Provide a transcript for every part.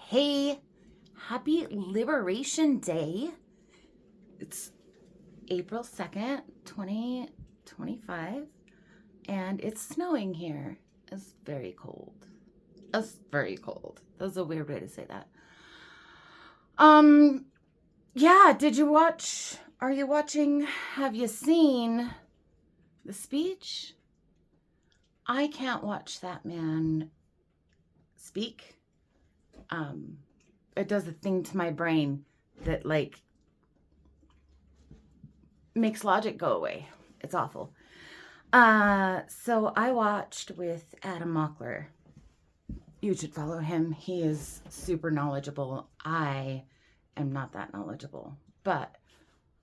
Hey, happy Liberation Day. It's April 2nd, 2025, and it's snowing here. It's very cold. It's very cold. That's a weird way to say that. Yeah, did you watch? Are you watching? Have you seen the speech? I can't watch that man speak. It does a thing to my brain that makes logic go away. It's awful. So I watched with Adam Mockler. You should follow him. He is super knowledgeable. I am not that knowledgeable, but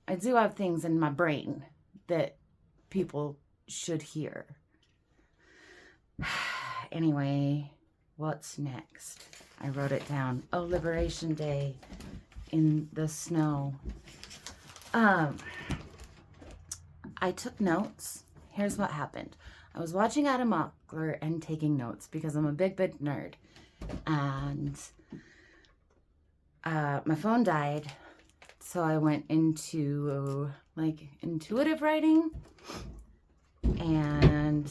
I do have things in my brain that people should hear. Anyway, what's next? I wrote it down. Oh, Liberation Day in the snow. I took notes. Here's what happened. I was watching Adam Mockler and taking notes because I'm a big nerd. And my phone died. So I went into intuitive writing. And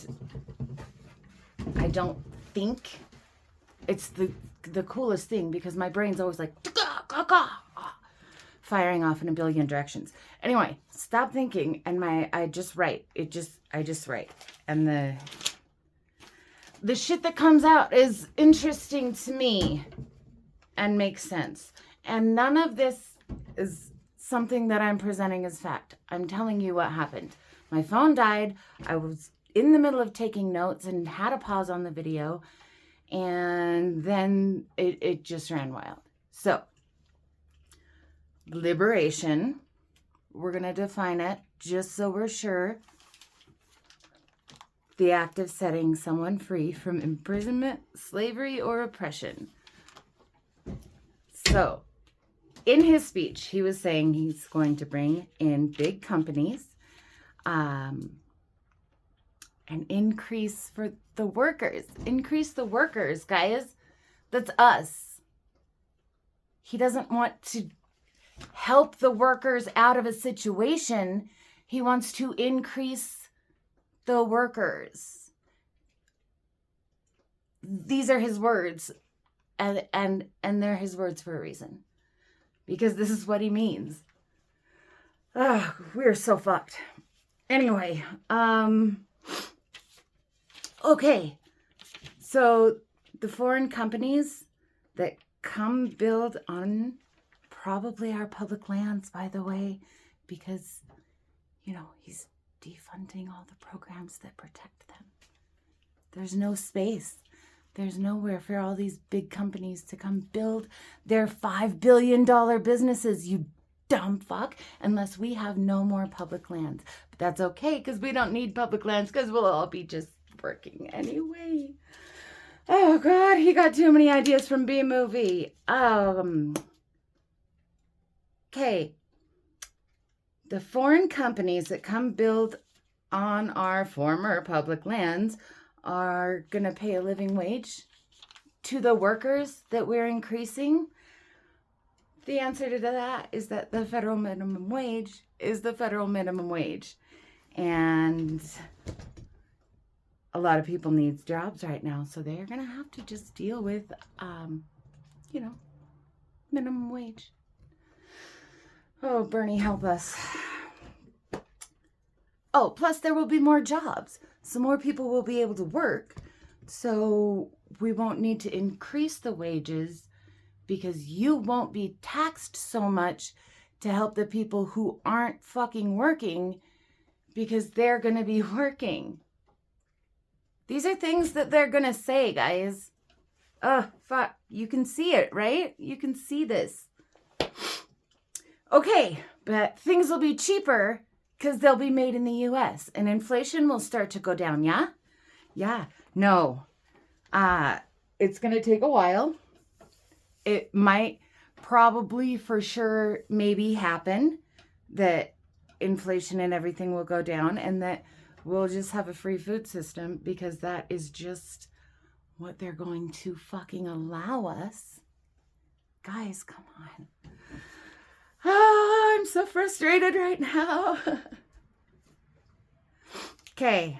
I don't think it's the coolest thing because my brain's always like firing off in a billion directions. Anyway, stop thinking and I just write. I just write. And the shit that comes out is interesting to me and makes sense. And none of this is something that I'm presenting as fact. I'm telling you what happened. My phone died. I was in the middle of taking notes and had a pause on the video. And then it just ran wild. So, liberation, we're going to define it just so we're sure. The act of setting someone free from imprisonment, slavery, or oppression. So, in his speech, he was saying he's going to bring in big companies and increase for the workers. Increase the workers, guys. That's us. He doesn't want to help the workers out of a situation. He wants to increase the workers. These are his words. And they're his words for a reason. Because this is what he means. Oh, we're so fucked. Anyway, okay, so the foreign companies that come build on probably our public lands, by the way, because, he's defunding all the programs that protect them. There's no space. There's nowhere for all these big companies to come build their $5 billion businesses, you dumb fuck, unless we have no more public lands. But that's okay, because we don't need public lands, because we'll all be just working anyway. Oh God, he got too many ideas from B-movie. Okay. The foreign companies that come build on our former public lands are going to pay a living wage to the workers that we're increasing. The answer to that is that the federal minimum wage is the federal minimum wage. And a lot of people need jobs right now, so they're going to have to just deal with, minimum wage. Oh, Bernie, help us. Oh, plus there will be more jobs. So more people will be able to work. So we won't need to increase the wages because you won't be taxed so much to help the people who aren't fucking working because they're going to be working. These are things that they're going to say, guys. Oh, fuck. You can see it, right? You can see this. Okay, but things will be cheaper because they'll be made in the U.S. and inflation will start to go down, yeah? Yeah. No. It's going to take a while. It might probably for sure maybe happen that inflation and everything will go down and that we'll just have a free food system because that is just what they're going to fucking allow us. Guys, come on. Oh, I'm so frustrated right now. Okay.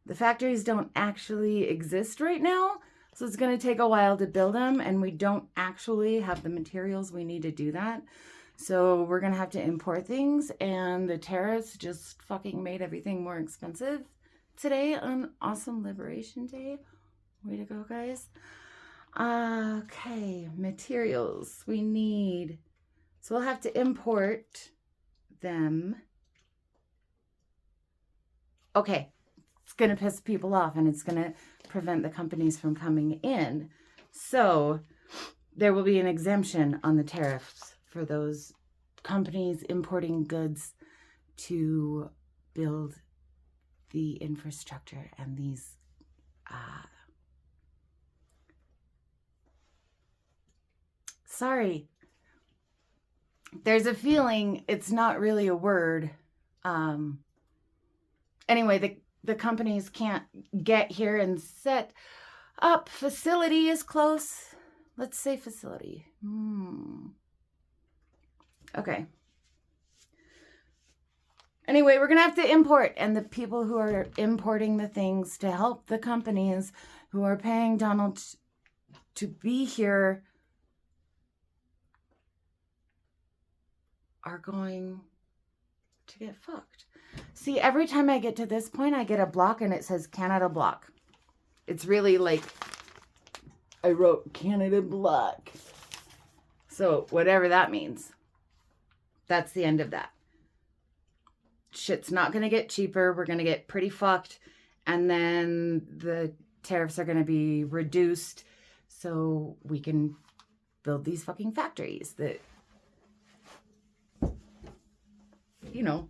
The factories don't actually exist right now, so it's going to take a while to build them, and we don't actually have the materials we need to do that. So we're going to have to import things, and the tariffs just fucking made everything more expensive today on Awesome Liberation Day. Way to go, guys. Okay, materials we need. So we'll have to import them. Okay. It's going to piss people off, and it's going to prevent the companies from coming in. So there will be an exemption on the tariffs for those companies importing goods to build the infrastructure and these sorry, there's a feeling it's not really a word. Anyway, the companies can't get here and set up. Facility is close. Let's say facility. Okay. Anyway, we're going to have to import, and the people who are importing the things to help the companies who are paying Donald to be here are going to get fucked. See, every time I get to this point, I get a block and it says Canada block. It's really like I wrote Canada block. So whatever that means, that's the end of that. Shit's not going to get cheaper. We're going to get pretty fucked. And then the tariffs are going to be reduced so we can build these fucking factories that, you know,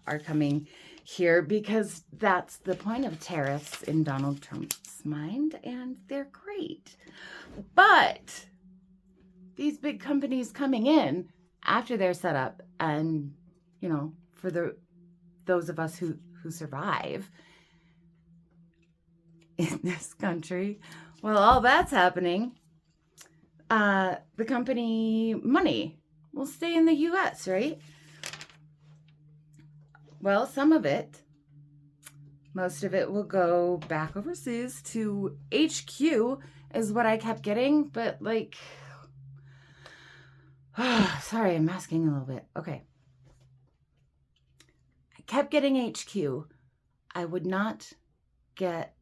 are coming here, because that's the point of tariffs in Donald Trump's mind, and they're great. But these big companies coming in after they're set up, and, you know, for those of us who survive in this country, well, all that's happening, the company money will stay in the U.S., right? Well, some of it, most of it will go back overseas to HQ is what I kept getting. But like, sorry, I'm masking a little bit. Okay. I kept getting HQ. I would not get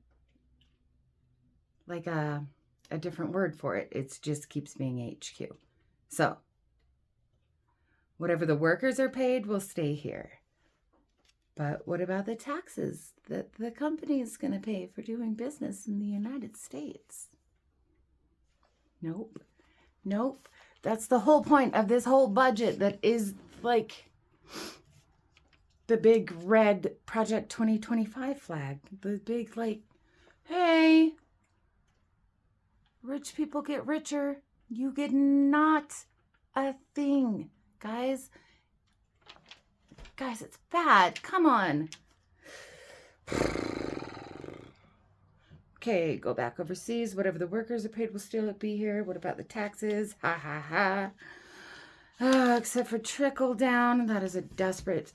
like a different word for it. It just keeps being HQ. So whatever the workers are paid will stay here. But what about the taxes that the company is going to pay for doing business in the United States? Nope. Nope. That's the whole point of this whole budget that is like the big red Project 2025 flag. The big like, hey, rich people get richer. You get not a thing, guys. Guys, it's bad. Come on. Okay, go back overseas. Whatever the workers are paid will still be here. What about the taxes? Ha ha ha. Except for trickle down. That is a desperate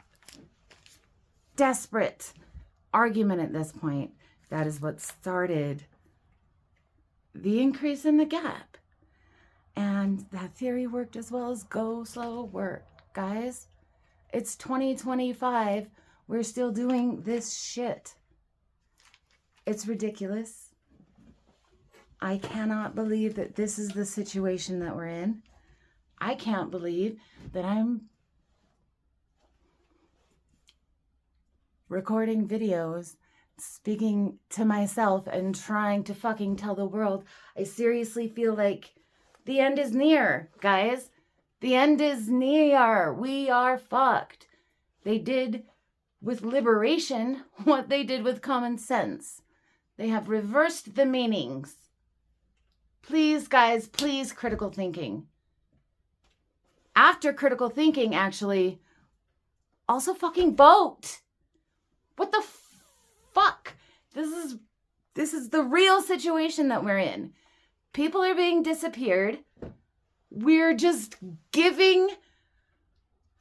argument at this point. That is what started the increase in the gap. And that theory worked as well as go slow worked, guys. It's 2025. We're still doing this shit. It's ridiculous. I cannot believe that this is the situation that we're in. I can't believe that I'm recording videos, speaking to myself, and trying to fucking tell the world. I seriously feel like the end is near, guys. The end is near. We are fucked. They did with liberation what they did with common sense. They have reversed the meanings. Please, guys, please, critical thinking. After critical thinking, actually, also fucking vote. What the fuck? This is the real situation that we're in. People are being disappeared we're just giving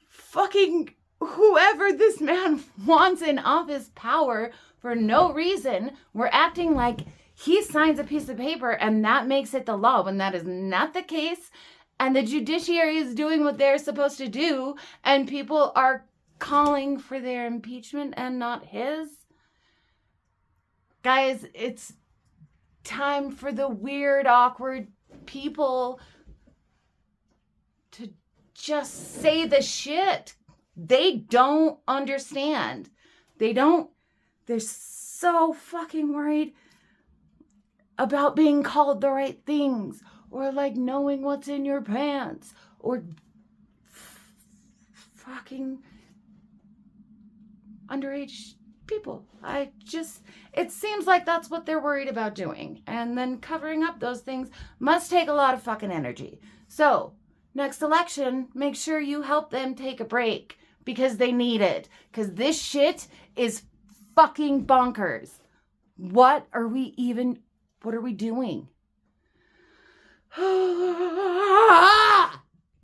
fucking whoever this man wants in office power for no reason. We're acting like he signs a piece of paper and that makes it the law, when that is not the case. And the judiciary is doing what they're supposed to do, and people are calling for their impeachment and not his. Guys, it's time for the weird, awkward people to just say the shit. They don't understand. They're so fucking worried about being called the right things, or like knowing what's in your pants, or fucking underage people. It seems like that's what they're worried about doing. And then covering up those things must take a lot of fucking energy. So, next election, make sure you help them take a break, because they need it. Because this shit is fucking bonkers. What are we doing?